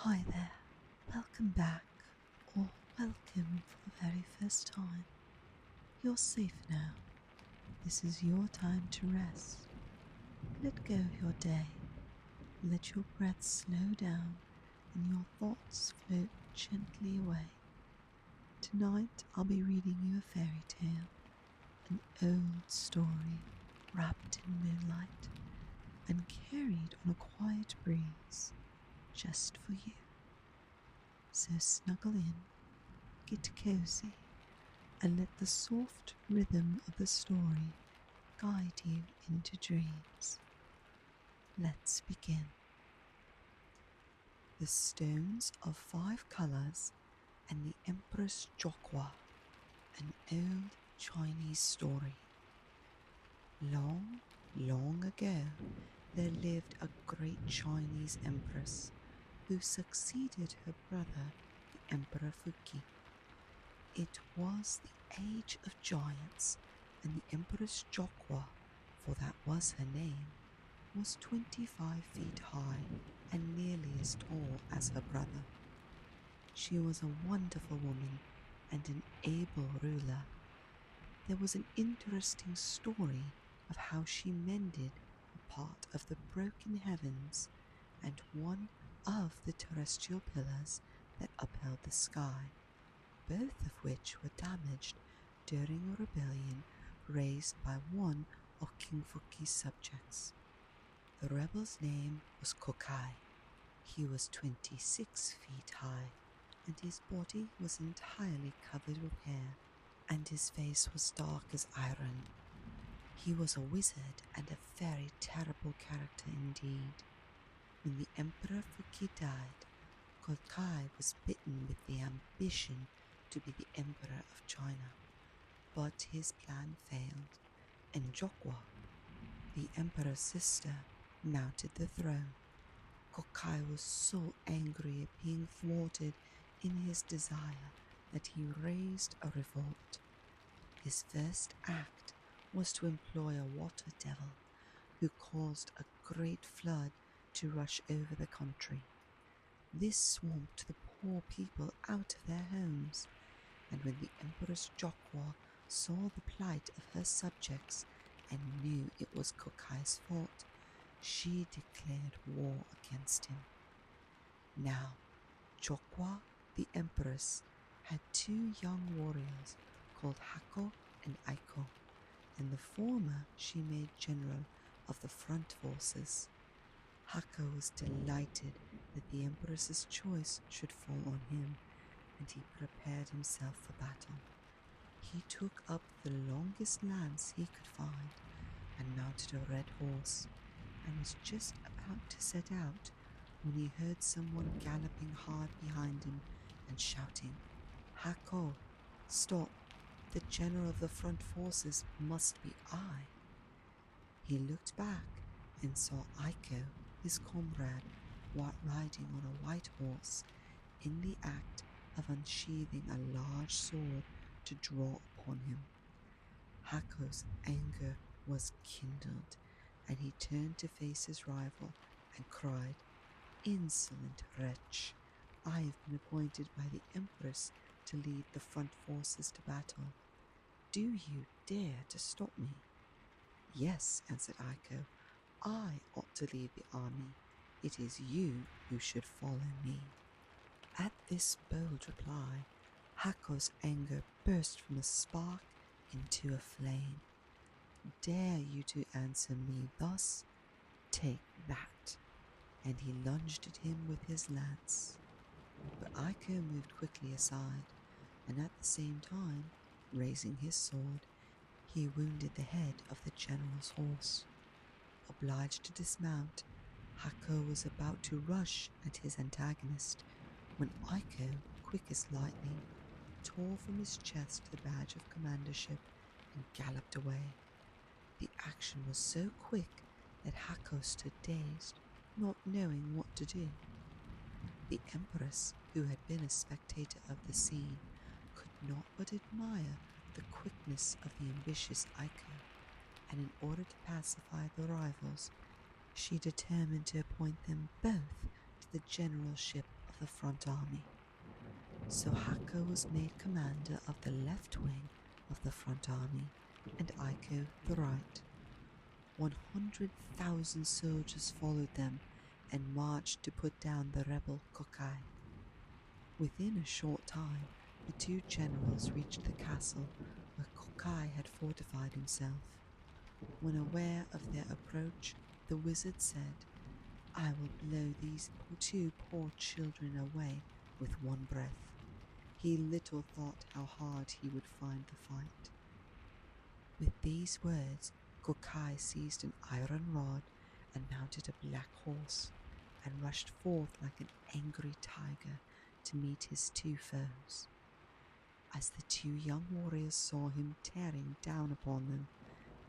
Hi there, welcome back, or welcome for the very first time. You're safe now. This is your time to rest. Let go of your day. Let your breath slow down and your thoughts float gently away. Tonight I'll be reading you a fairy tale, an old story wrapped in moonlight and carried on a quiet breeze just for you. So snuggle in, get cozy, and let the soft rhythm of the story guide you into dreams. Let's begin. The Stones of Five Colors and the Empress Jokwa, an old Chinese story. Long, long ago, there lived a great Chinese empress who succeeded her brother, the Emperor Fuki. It was the age of giants, and the Empress Jokwa, for that was her name, was 25 feet high and nearly as tall as her brother. She was a wonderful woman and an able ruler. There was an interesting story of how she mended a part of the broken heavens and one of the terrestrial pillars that upheld the sky, both of which were damaged during a rebellion raised by one of King Fuki's subjects. The rebel's name was Kokai. He was 26 feet high, and his body was entirely covered with hair, and his face was dark as iron. He was a wizard and a very terrible character indeed. When the Emperor Fuki died, Kokai was bitten with the ambition to be the Emperor of China, but his plan failed, and Jokwa, the Emperor's sister, mounted the throne. Kokai was so angry at being thwarted in his desire that he raised a revolt. His first act was to employ a water devil who caused a great flood to rush over the country. This swamped the poor people out of their homes, and when the Empress Jokwa saw the plight of her subjects and knew it was Kokai's fault, she declared war against him. Now, Jokwa, the Empress, had two young warriors called Hako and Aiko, and the former she made general of the front forces. Hako was delighted that the Empress's choice should fall on him, and he prepared himself for battle. He took up the longest lance he could find and mounted a red horse, and was just about to set out when he heard someone galloping hard behind him and shouting, "Hako, stop! The general of the front forces must be I." He looked back and saw Aiko, his comrade, riding on a white horse, in the act of unsheathing a large sword to draw upon him. Hako's anger was kindled, and he turned to face his rival and cried, "Insolent wretch! I have been appointed by the Empress to lead the front forces to battle. Do you dare to stop me?" "Yes," answered Aiko, "I ought to lead the army. It is you who should follow me." At this bold reply, Hako's anger burst from a spark into a flame. "Dare you to answer me thus? Take that!" And he lunged at him with his lance. But Aiko moved quickly aside, and at the same time, raising his sword, he wounded the head of the general's horse. Obliged to dismount, Hako was about to rush at his antagonist when Aiko, quick as lightning, tore from his chest the badge of commandership and galloped away. The action was so quick that Hako stood dazed, not knowing what to do. The Empress, who had been a spectator of the scene, could not but admire the quickness of the ambitious Aiko, and in order to pacify the rivals, she determined to appoint them both to the generalship of the front army. So Hako was made commander of the left wing of the front army, and Aiko the right. 100,000 soldiers followed them and marched to put down the rebel Kokai. Within a short time, the two generals reached the castle where Kokai had fortified himself. When aware of their approach, the wizard said, "I will blow these two poor children away with one breath." He little thought how hard he would find the fight. With these words, Kokai seized an iron rod and mounted a black horse, and rushed forth like an angry tiger to meet his two foes. As the two young warriors saw him tearing down upon them,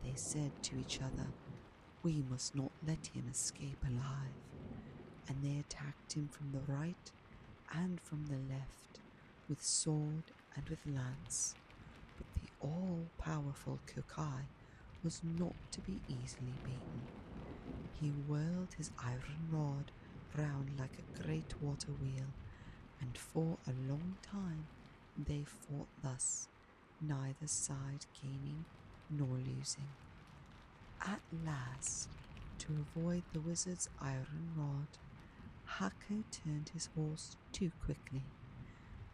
they said to each other, "We must not let him escape alive," and they attacked him from the right and from the left, with sword and with lance. But the all-powerful Kokai was not to be easily beaten. He whirled his iron rod round like a great water wheel, and for a long time they fought thus, neither side gaining nor losing. At last, to avoid the wizard's iron rod, Hako turned his horse too quickly.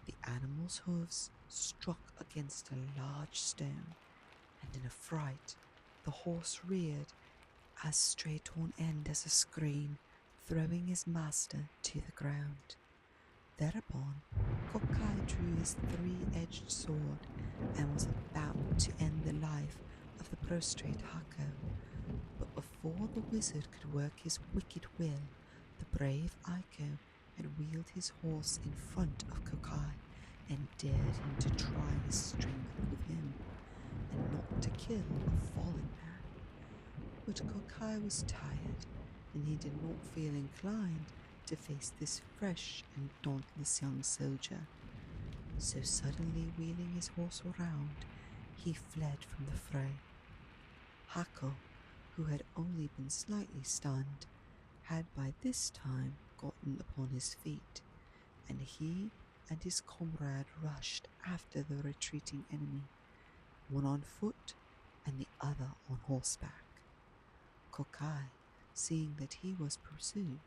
The animal's hooves struck against a large stone, and in a fright the horse reared as straight on end as a screen, throwing his master to the ground. Thereupon, Kokai drew his three-edged sword and was about to end the life of the prostrate Hako. But before the wizard could work his wicked will, the brave Aiko had wheeled his horse in front of Kokai and dared him to try his strength with him, and not to kill a fallen man. But Kokai was tired, and he did not feel inclined to face this fresh and dauntless young soldier. So suddenly wheeling his horse around, he fled from the fray. Hako, who had only been slightly stunned, had by this time gotten upon his feet, and he and his comrade rushed after the retreating enemy, one on foot and the other on horseback. Kokai, seeing that he was pursued,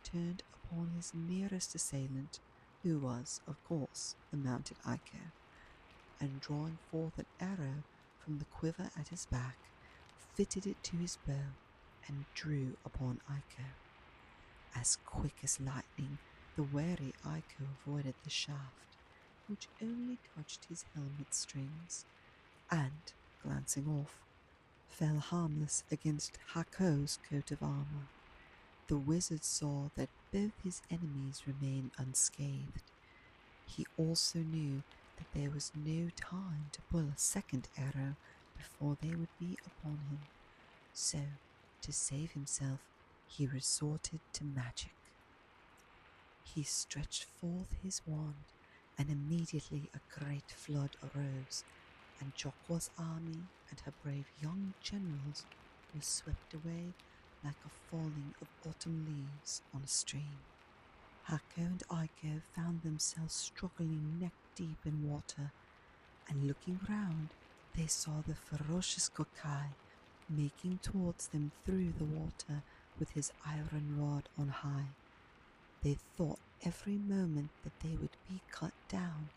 turned upon his nearest assailant, who was, of course, the mounted Aiko, and drawing forth an arrow from the quiver at his back, fitted it to his bow and drew upon Aiko. As quick as lightning, the wary Aiko avoided the shaft, which only touched his helmet strings, and, glancing off, fell harmless against Hako's coat of armor. The wizard saw that both his enemies remained unscathed. He also knew that there was no time to pull a second arrow before they would be upon him. So, to save himself, he resorted to magic. He stretched forth his wand, and immediately a great flood arose, and Jokwa's army and her brave young generals were swept away like a falling of autumn leaves on a stream. Hako and Aiko found themselves struggling neck-deep in water, and looking round, they saw the ferocious Kokai making towards them through the water with his iron rod on high. They thought every moment that they would be cut down,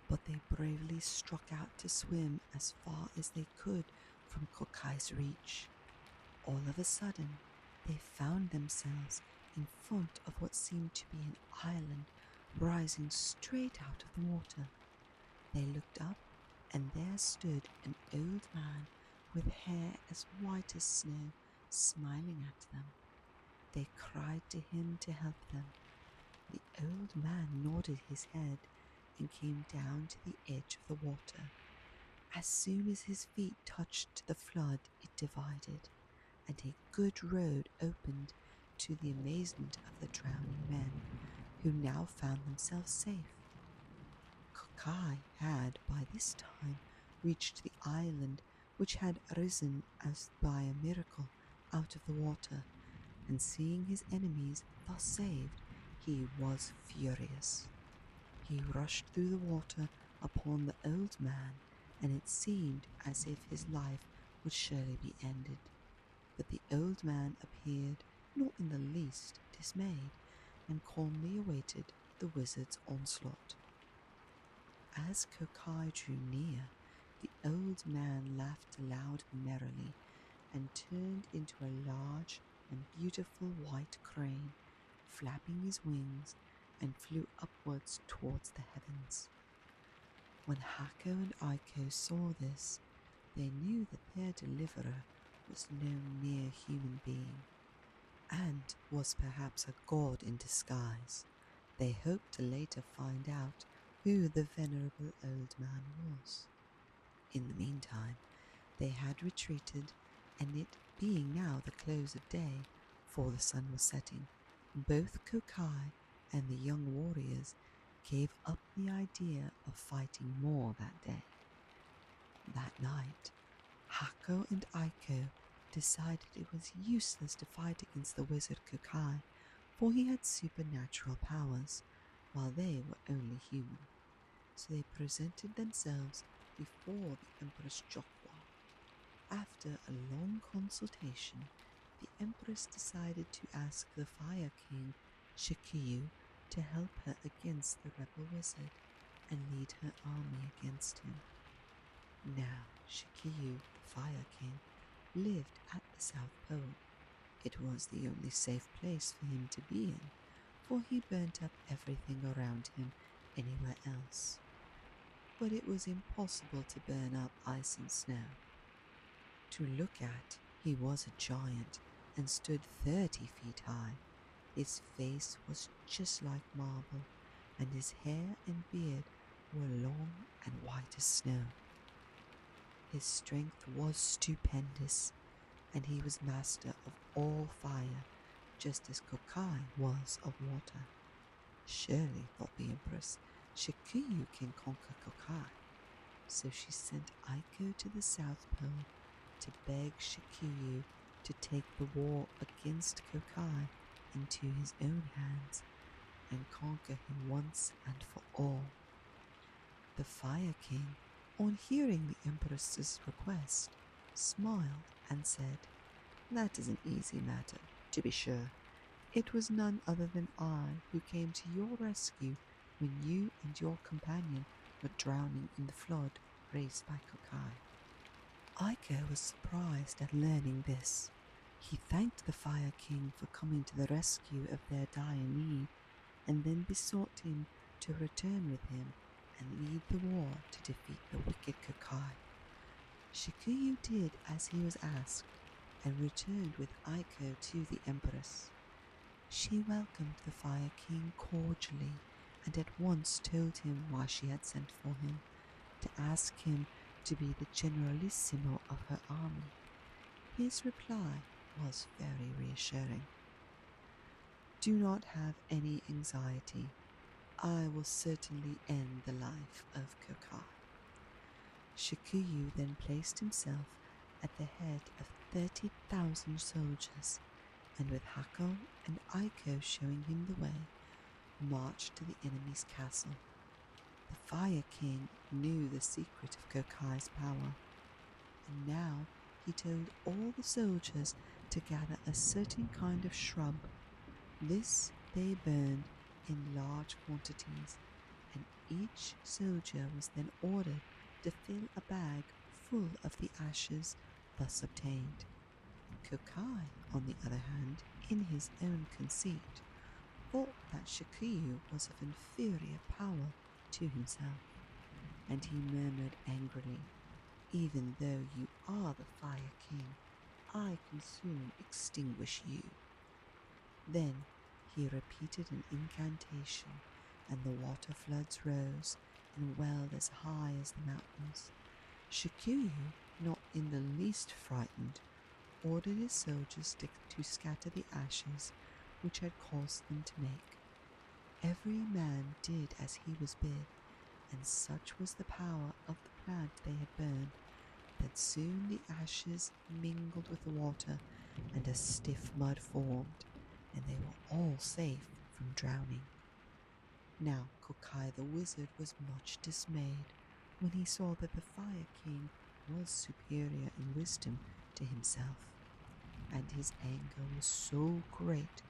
but they bravely struck out to swim as far as they could from Kokai's reach. All of a sudden, they found themselves in front of what seemed to be an island rising straight out of the water. They looked up, and there stood an old man with hair as white as snow, smiling at them. They cried to him to help them. The old man nodded his head and came down to the edge of the water. As soon as his feet touched the flood, it divided, and a good road opened, to the amazement of the drowning men, who now found themselves safe. Kokai had by this time reached the island, which had risen as by a miracle out of the water, and seeing his enemies thus saved, He was furious. He rushed through the water upon the old man, and it seemed as if his life would surely be ended. But the old man appeared not in the least dismayed, and calmly awaited the wizard's onslaught. As Kokai drew near, the old man laughed aloud merrily, and turned into a large and beautiful white crane, flapping his wings, and flew upwards towards the heavens. When Hako and Aiko saw this, they knew that their deliverer was no mere human being, and was perhaps a god in disguise. They hoped to later find out who the venerable old man was. In the meantime, they had retreated, and it being now the close of day, for the sun was setting, both Kokai and the young warriors gave up the idea of fighting more that day. That night, Hako and Aiko decided it was useless to fight against the wizard Kokai, for he had supernatural powers, while they were only human. So they presented themselves before the Empress Jokwa. After a long consultation, the Empress decided to ask the Fire King, Shikiyu, to help her against the rebel wizard and lead her army against him. Now, Shikiyu, the Fire King, lived at the South Pole. It was the only safe place for him to be in, for he burnt up everything around him anywhere else. But it was impossible to burn up ice and snow. To look at, he was a giant and stood 30 feet high. His face was just like marble, and his hair and beard were long and white as snow. His strength was stupendous, and he was master of all fire, just as Kokai was of water. Surely, thought the Empress, Shikiyu can conquer Kokai. So she sent Aiko to the South Pole to beg Shikiyu to take the war against Kokai into his own hands and conquer him once and for all. The Fire King, on hearing the Empress's request, smiled and said, "That is an easy matter, to be sure. It was none other than I who came to your rescue when you and your companion were drowning in the flood raised by Kokai." Aiko was surprised at learning this. He thanked the Fire King for coming to the rescue of their dire need, and then besought him to return with him and lead the war to defeat the wicked Kokai. Shikiyu did as he was asked, and returned with Aiko to the Empress. She welcomed the Fire King cordially, and at once told him why she had sent for him, to ask him to be the generalissimo of her army. His reply was very reassuring. "Do not have any anxiety. I will certainly end the life of Kokai." Shikiyu then placed himself at the head of 30,000 soldiers, and with Hako and Aiko showing him the way, marched to the enemy's castle. The Fire King knew the secret of Kokai's power, and now he told all the soldiers to gather a certain kind of shrub. This they burned in large quantities, and each soldier was then ordered to fill a bag full of the ashes thus obtained. Kokai, on the other hand, in his own conceit, thought that Shikiyu was of inferior power to himself, and he murmured angrily, "Even though you are the Fire King, I can soon extinguish you." Then he repeated an incantation, and the water floods rose and welled as high as the mountains. Shikiyu, not in the least frightened, ordered his soldiers to scatter the ashes which had caused them to make. Every man did as he was bid, and such was the power of the plant they had burned, that soon the ashes mingled with the water, and a stiff mud formed, and they were all safe from drowning. Now Kokai the wizard was much dismayed when he saw that the Fire King was superior in wisdom to himself, and his anger was so great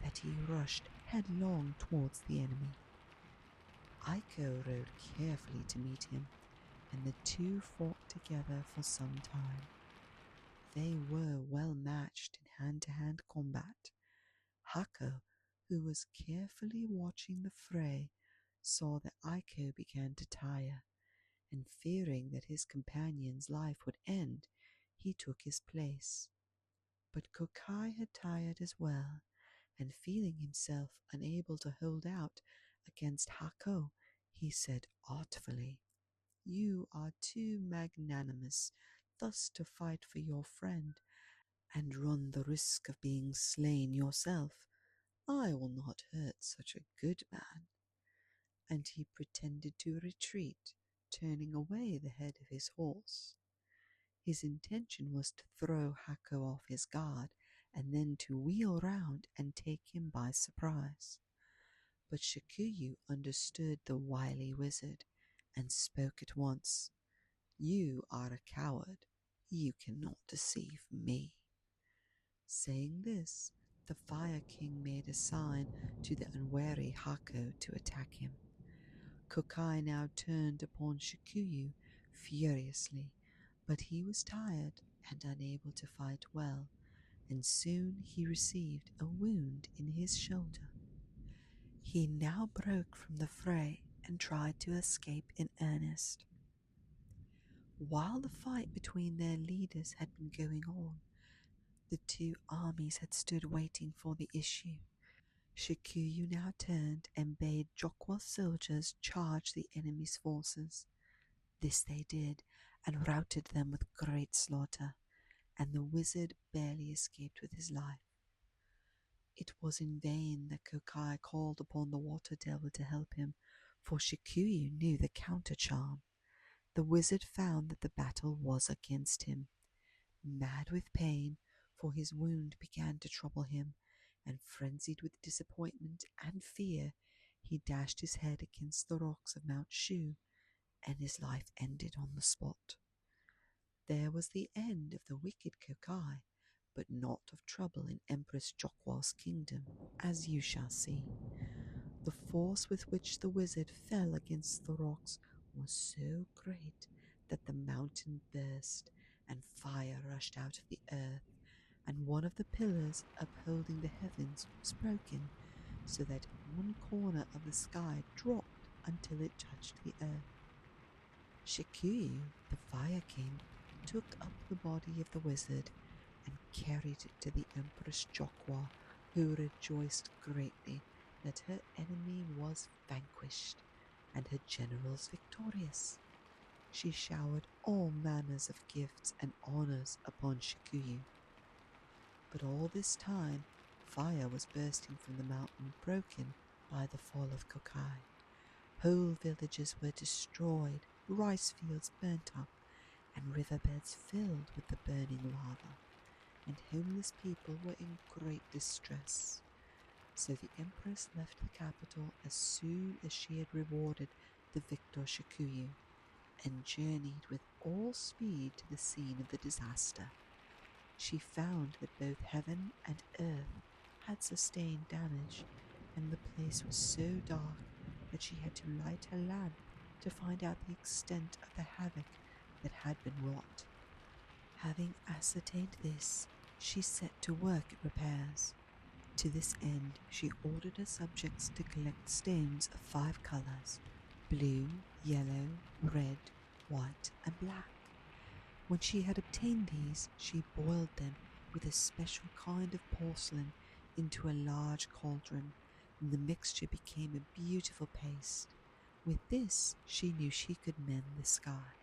that he rushed headlong towards the enemy. Aiko rode carefully to meet him, and the two fought together for some time. They were well matched in hand-to-hand combat. Hako, who was carefully watching the fray, saw that Aiko began to tire, and fearing that his companion's life would end, he took his place. But Kokai had tired as well, and feeling himself unable to hold out against Hako, he said artfully, "You are too magnanimous thus to fight for your friend, and run the risk of being slain yourself. I will not hurt such a good man." And he pretended to retreat, turning away the head of his horse. His intention was to throw Hako off his guard, and then to wheel round and take him by surprise. But Shikuyu understood the wily wizard, and spoke at once. "You are a coward. You cannot deceive me." Saying this, the Fire King made a sign to the unwary Hako to attack him. Kokai now turned upon Shikuyu furiously, but he was tired and unable to fight well, and soon he received a wound in his shoulder. He now broke from the fray and tried to escape in earnest. While the fight between their leaders had been going on, the two armies had stood waiting for the issue. Shikuyu now turned and bade Jokwa's soldiers charge the enemy's forces. This they did, and routed them with great slaughter, and the wizard barely escaped with his life. It was in vain that Kokai called upon the water devil to help him, for Shikuyu knew the counter-charm. The wizard found that the battle was against him. Mad with pain, for his wound began to trouble him, and frenzied with disappointment and fear, he dashed his head against the rocks of Mount Shu, and his life ended on the spot. There was the end of the wicked Kokai, but not of trouble in Empress Jokwa's kingdom, as you shall see. The force with which the wizard fell against the rocks was so great that the mountain burst, and fire rushed out of the earth, and one of the pillars upholding the heavens was broken, so that one corner of the sky dropped until it touched the earth. Shikuyu, the Fire King, took up the body of the wizard and carried it to the Empress Jokwa, who rejoiced greatly that her enemy was vanquished and her generals victorious. She showered all manners of gifts and honors upon Shikuyu. But all this time, fire was bursting from the mountain, broken by the fall of Kokai. Whole villages were destroyed, rice fields burnt up, and riverbeds filled with the burning lava, and homeless people were in great distress. So the Empress left the capital as soon as she had rewarded the victor Shikuyu, and journeyed with all speed to the scene of the disaster. She found that both heaven and earth had sustained damage, and the place was so dark that she had to light her lamp to find out the extent of the havoc that had been wrought. Having ascertained this, she set to work at repairs. To this end, she ordered her subjects to collect stones of 5 colors: blue, yellow, red, white, and black. When she had obtained these, she boiled them with a special kind of porcelain into a large cauldron, and the mixture became a beautiful paste. With this, she knew she could mend the sky.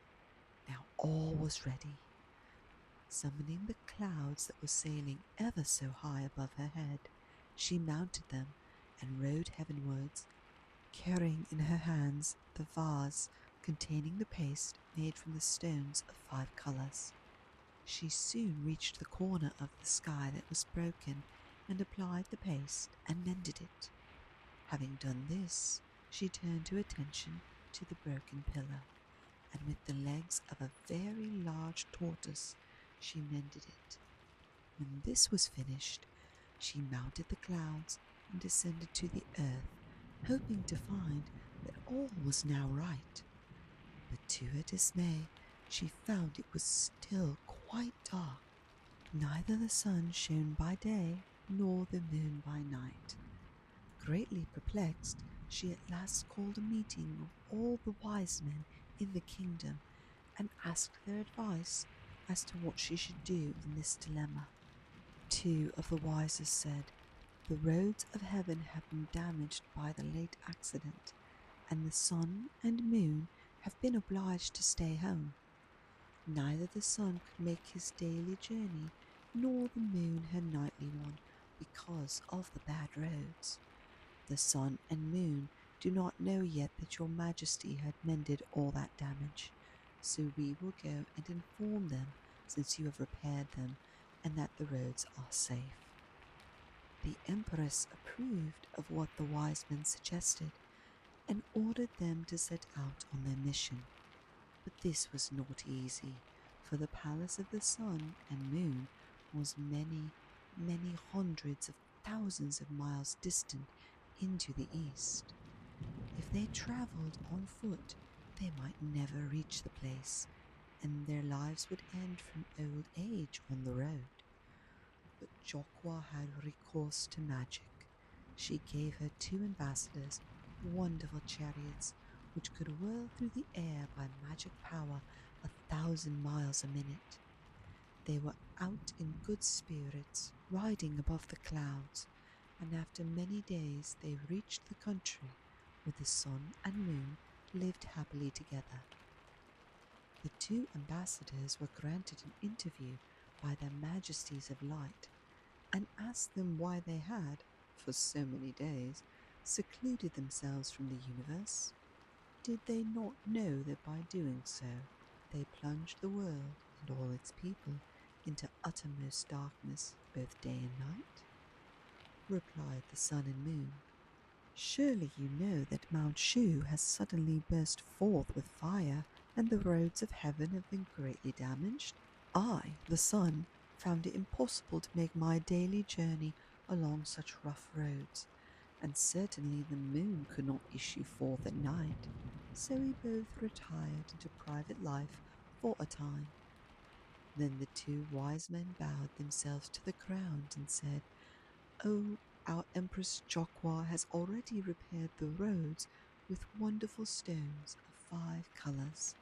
Now all was ready. Summoning the clouds that were sailing ever so high above her head, she mounted them and rode heavenwards, carrying in her hands the vase containing the paste made from the stones of 5 colors. She soon reached the corner of the sky that was broken, and applied the paste and mended it. Having done this, she turned her attention to the broken pillar, and with the legs of a very large tortoise, she mended it. When this was finished, she mounted the clouds and descended to the earth, hoping to find that all was now right. But to her dismay, she found it was still quite dark. Neither the sun shone by day nor the moon by night. Greatly perplexed, she at last called a meeting of all the wise men in the kingdom and asked their advice as to what she should do in this dilemma. Two of the wisest said, "The roads of heaven have been damaged by the late accident, and the sun and moon have been obliged to stay home. Neither the sun could make his daily journey, nor the moon her nightly one, because of the bad roads. The sun and moon do not know yet that your majesty had mended all that damage, so we will go and inform them, since you have repaired them, and that the roads are safe." The empress approved of what the wise men suggested, and ordered them to set out on their mission. But this was not easy, for the palace of the sun and moon was many, many hundreds of thousands of miles distant into the east. If they travelled on foot, they might never reach the place, and their lives would end from old age on the road. But Jokwa had recourse to magic. She gave her two ambassadors wonderful chariots which could whirl through the air by magic power 1,000 miles a minute. They were out in good spirits, riding above the clouds, and after many days they reached the country where the sun and moon lived happily together. The two ambassadors were granted an interview by their majesties of light, and asked them why they had, for so many days, secluded themselves from the universe. Did they not know that by doing so they plunged the world and all its people into uttermost darkness both day and night? Replied the sun and moon, "Surely you know that Mount Shu has suddenly burst forth with fire, and the roads of heaven have been greatly damaged. I, the sun, found it impossible to make my daily journey along such rough roads, and certainly the moon could not issue forth at night, so we both retired into private life for a time." Then the two wise men bowed themselves to the ground and said, "Oh, our Empress Jokwa has already repaired the roads with wonderful stones of 5 colors,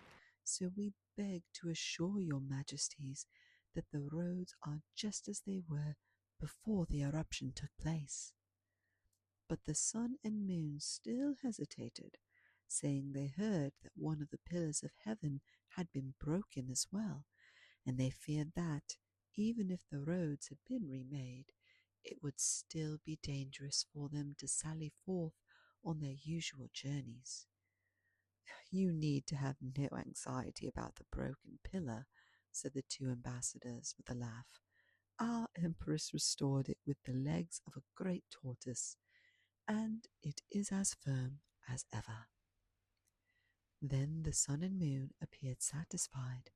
so we beg to assure your majesties that the roads are just as they were before the eruption took place." But the sun and moon still hesitated, saying they heard that one of the pillars of heaven had been broken as well, and they feared that, even if the roads had been remade, it would still be dangerous for them to sally forth on their usual journeys. "You need to have no anxiety about the broken pillar," said the two ambassadors with a laugh. "Our empress restored it with the legs of a great tortoise, and it is as firm as ever." Then the sun and moon appeared satisfied,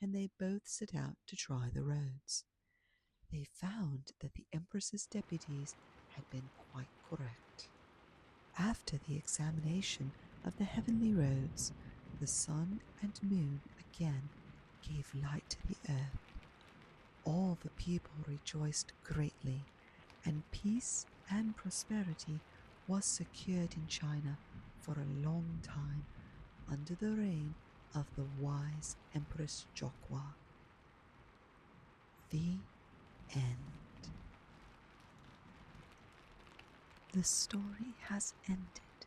and they both set out to try the roads. They found that the empress's deputies had been quite correct. After the examination of the heavenly roads, the sun and moon again gave light to the earth. All the people rejoiced greatly, and peace and prosperity was secured in China for a long time under the reign of the wise Empress Jokwa. The end. The story has ended,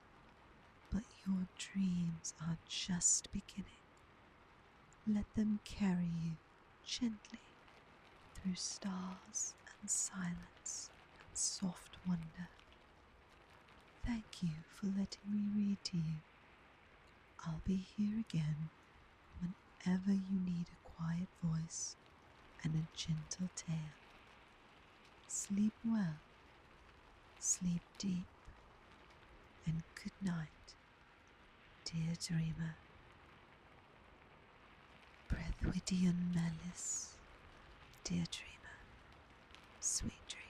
but your dreams are just beginning. Let them carry you gently through stars and silence and soft wonder. Thank you for letting me read to you. I'll be here again whenever you need a quiet voice and a gentle tale. Sleep well, sleep deep, Good night, dear dreamer. Brethwidian malice, dear dreamer, sweet dreams.